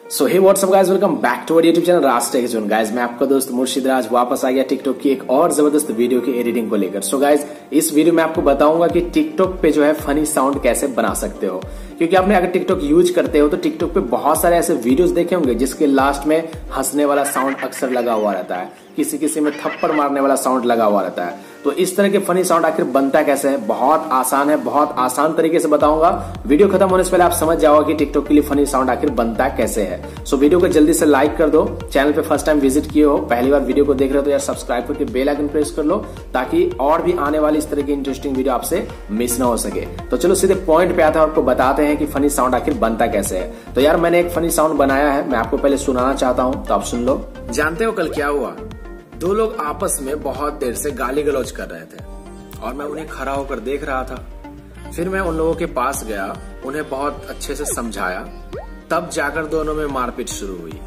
So hey what's up guys, welcome back to our YouTube channel Raj Tech Zone. Guys मैं आपका दोस्त मुर्शिद राज वापस आ गया टिकटॉक की एक और जबरदस्त वीडियो की एडिटिंग को लेकर। सो गाइस इस वीडियो में आपको बताऊंगा कि टिकटॉक पे जो है फनी साउंड कैसे बना सकते हो, क्योंकि आपने अगर टिकटॉक यूज करते हो तो टिकटॉक पे बहुत सारे ऐसे वीडियोस देखे होंगे जिसके लास्ट में हंसने वाला साउंड अक्सर लगा हुआ रहता है, किसी किसी में थप्पड़ मारने वाला साउंड लगा हुआ रहता है। तो इस तरह के फनी साउंड आखिर बनता कैसे है, बहुत आसान है, बहुत आसान तरीके से बताऊंगा। वीडियो खत्म होने से पहले आप समझ जाओगे कि टिकटॉक के लिए फनी साउंड आखिर बनता कैसे है। सो वीडियो को जल्दी से लाइक कर दो, चैनल पे फर्स्ट टाइम विजिट किए हो, पहली बार वीडियो को देख रहे हो तो यार सब्सक्राइब करके बेल आइकन प्रेस कर लो, ताकि और भी आने वाली इस तरह की इंटरेस्टिंग वीडियो आपसे मिस ना हो सके। तो चलो सीधे पॉइंट पे आते हैं, आपको बताते हैं कि फनी साउंड आखिर बनता कैसे है। तो यार मैंने एक फनी साउंड बनाया है, मैं आपको पहले सुनाना चाहता हूँ, तो आप सुन लो। जानते हो कल क्या हुआ? दो लोग आपस में बहुत देर से गाली गलौज कर रहे थे और मैं उन्हें खड़ा होकर देख रहा था। फिर मैं उन लोगों के पास गया, उन्हें बहुत अच्छे से समझाया, तब जाकर दोनों में मारपीट शुरू हुई।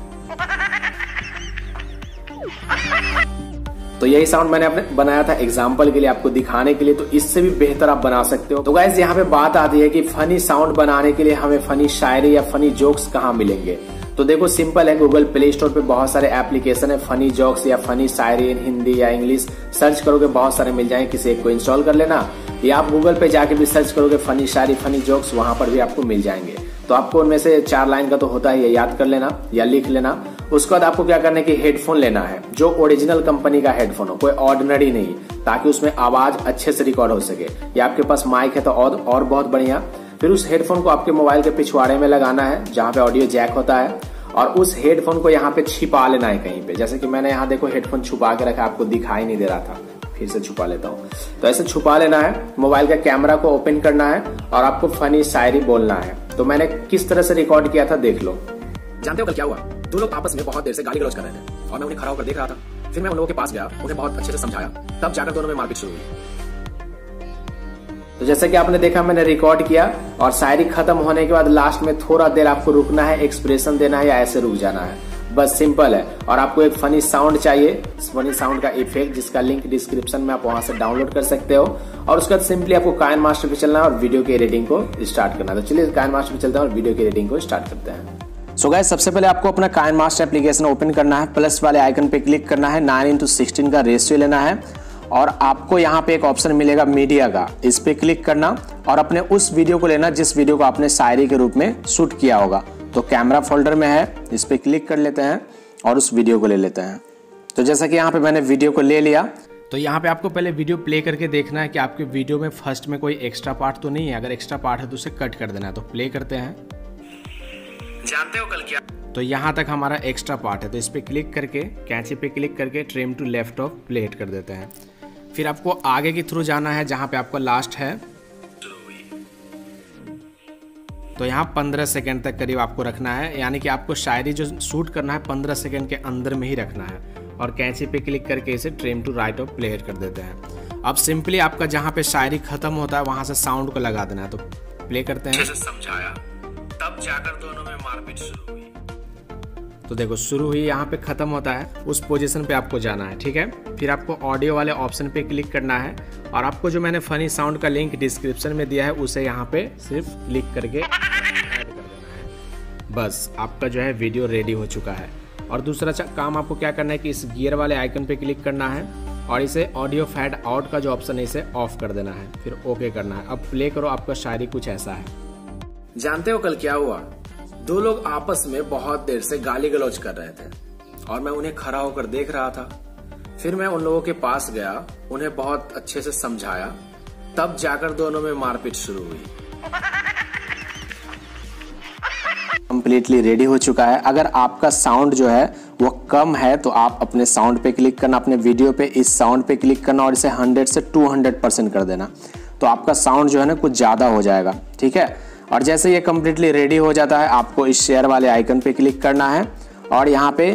तो यही साउंड मैंने अपने बनाया था एग्जाम्पल के लिए, आपको दिखाने के लिए। तो इससे भी बेहतर आप बना सकते हो। तो गाइस यहाँ पे बात आती है कि फनी साउंड बनाने के लिए हमें फनी शायरी या फनी जोक्स कहाँ मिलेंगे। तो देखो सिंपल है, गूगल प्ले स्टोर पे बहुत सारे एप्लीकेशन है, फनी जोक्स या फनी शायरी इन हिंदी या इंग्लिश सर्च करोगे बहुत सारे मिल जाएंगे, किसी एक को इंस्टॉल कर लेना, या आप गूगल पे जाके भी सर्च करोगे फनी शायरी फनी जोक्स, वहां पर भी आपको मिल जाएंगे। तो आपको उनमें से 4 लाइन का तो होता है, ये याद कर लेना या लिख लेना। उसके बाद आपको क्या करना है कि हेडफोन लेना है, जो ओरिजिनल कंपनी का हेडफोन हो, कोई ऑर्डिनरी नहीं, ताकि उसमें आवाज अच्छे से रिकॉर्ड हो सके। या आपके पास माइक है तो और बहुत बढ़िया। फिर उस हेडफोन को आपके मोबाइल के पिछवाड़े में लगाना है जहां पे ऑडियो जैक होता है, और उस हेडफोन को यहाँ पे छिपा लेना है कहीं पे। जैसे कि मैंने यहाँ देखो हेडफोन छुपा के रखा, आपको दिखाई नहीं दे रहा था, फिर से छुपा लेता हूँ। तो ऐसे छुपा लेना है, मोबाइल का कैमरा को ओपन करना है और आपको फनी शायरी बोलना है। तो मैंने किस तरह से रिकॉर्ड किया था देख लो। जानते हो कल क्या हुआ? दो लोग आपस में बहुत देर से गाली गलौज कर रहे थे और मैं उन्हें खड़ा होकर देख रहा था। फिर मैं उन लोगों के पास गया, उन्हें बहुत अच्छे से समझाया, तब जाकर दोनों में मारपीट शुरू हुई। तो जैसा कि आपने देखा मैंने रिकॉर्ड किया, और शायरी खत्म होने के बाद लास्ट में थोड़ा देर आपको रुकना है, एक्सप्रेशन देना है या ऐसे रुक जाना है, बस सिंपल है। और आपको एक फनी साउंड चाहिए, फनी साउंड का इफेक्ट, जिसका लिंक डिस्क्रिप्शन में आप वहां से डाउनलोड कर सकते हो। और उसके बाद सिंपली आपको काइन मास्टर पे चलना है और वीडियो की एडिटिंग को स्टार्ट करना है। तो चलिए काइन मास्टर पे चलते हैं और वीडियो की एडिटिंग को स्टार्ट करते हैं। सो गाइस सबसे पहले आपको अपना काइन मास्टर एप्लीकेशन ओपन करना है, प्लस वाले आइकन पे क्लिक करना है, 9:16 का रेशियो लेना है, और आपको यहाँ पे एक ऑप्शन मिलेगा मीडिया का, इस पे क्लिक करना और अपने उस वीडियो को लेना जिस वीडियो को आपने शायरी के रूप में शूट किया होगा। तो कैमरा फोल्डर में है, इस पे क्लिक कर लेते हैं और उस वीडियो को ले लेते हैं। तो जैसा कि यहाँ पे मैंने वीडियो को ले लिया, तो यहाँ पे आपको पहले वीडियो प्ले करके देखना है कि आपके वीडियो में फर्स्ट में कोई एक्स्ट्रा पार्ट तो नहीं है। अगर एक्स्ट्रा पार्ट है तो उसे कट कर देना है। तो प्ले करते हैं। जानते हो कल क्या? तो यहाँ तक हमारा एक्स्ट्रा पार्ट है, तो इस पे क्लिक करके कैंची पे क्लिक करके trim to left of play hit कर देते हैं। फिर आपको आगे के थ्रू जाना है जहां पे आपका लास्ट है। तो यहाँ 15 सेकंड तक करीब आपको रखना है, यानी कि आपको शायरी जो शूट करना है 15 सेकंड के अंदर में ही रखना है। और कैंची पे क्लिक करके इसे trim to right of play hit कर देते हैं। अब सिंपली आपका जहां पे शायरी खत्म होता है वहां से साउंड को लगा देना है। तो प्ले करते हैं। समझाया, तब जाकर दोनों में मारपीट शुरू हुई। तो देखो शुरू हुई, यहाँ पे खत्म होता है, उस पोजीशन पे आपको जाना है, ठीक है। फिर आपको ऑडियो वाले ऑप्शन पे क्लिक करना है, और आपको जो मैंने फनी साउंड का लिंक डिस्क्रिप्शन में दिया है उसे यहाँ पे सिर्फ क्लिक करके ऐड कर देना है। बस आपका जो है वीडियो रेडी हो चुका है। और दूसरा काम आपको क्या करना है कि इस गियर वाले आइकन पे क्लिक करना है और इसे ऑडियो फेड आउट का जो ऑप्शन है इसे ऑफ कर देना है, फिर ओके करना है। अब प्ले करो, आपका शायरी कुछ ऐसा है। जानते हो कल क्या हुआ? दो लोग आपस में बहुत देर से गाली गलौज कर रहे थे और मैं उन्हें खड़ा होकर देख रहा था। फिर मैं उन लोगों के पास गया, उन्हें बहुत अच्छे से समझाया, तब जाकर दोनों में मारपीट शुरू हुई। कंप्लीटली रेडी हो चुका है। अगर आपका साउंड जो है वो कम है तो आप अपने साउंड पे क्लिक करना, अपने वीडियो पे इस साउंड पे क्लिक करना और इसे 100 से 200% कर देना। तो आपका साउंड जो है ना कुछ ज्यादा हो जाएगा, ठीक है। और जैसे ये कम्प्लीटली रेडी हो जाता है, आपको इस शेयर वाले आइकन पे क्लिक करना है और यहाँ पे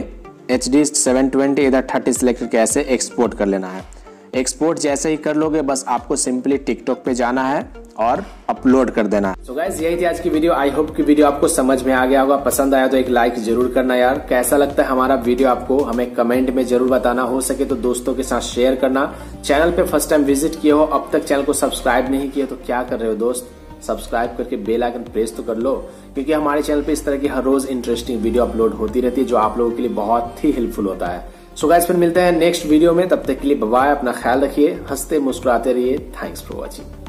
HD 720 इधर 30 सेलेक्ट करके ऐसे एक्सपोर्ट कर लेना है। एक्सपोर्ट जैसे ही कर लोगे बस आपको सिंपली टिकटॉक पे जाना है और अपलोड कर देना है। सो गाइस यही थी आज की वीडियो। आई होप कि वीडियो आपको समझ में आ गया होगा। पसंद आया तो एक लाइक जरूर करना यार। कैसा लगता है हमारा वीडियो आपको हमें कमेंट में जरूर बताना। हो सके तो दोस्तों के साथ शेयर करना। चैनल पे फर्स्ट टाइम विजिट किए हो, अब तक चैनल को सब्सक्राइब नहीं किए तो क्या कर रहे हो दोस्त, सब्सक्राइब करके बेल आइकन प्रेस तो कर लो, क्योंकि हमारे चैनल पे इस तरह की हर रोज इंटरेस्टिंग वीडियो अपलोड होती रहती है जो आप लोगों के लिए बहुत ही हेल्पफुल होता है। सो गाइस फिर मिलते हैं नेक्स्ट वीडियो में, तब तक के लिए बाय बाय, अपना ख्याल रखिए, हंसते मुस्कुराते रहिए। Thanks for watching.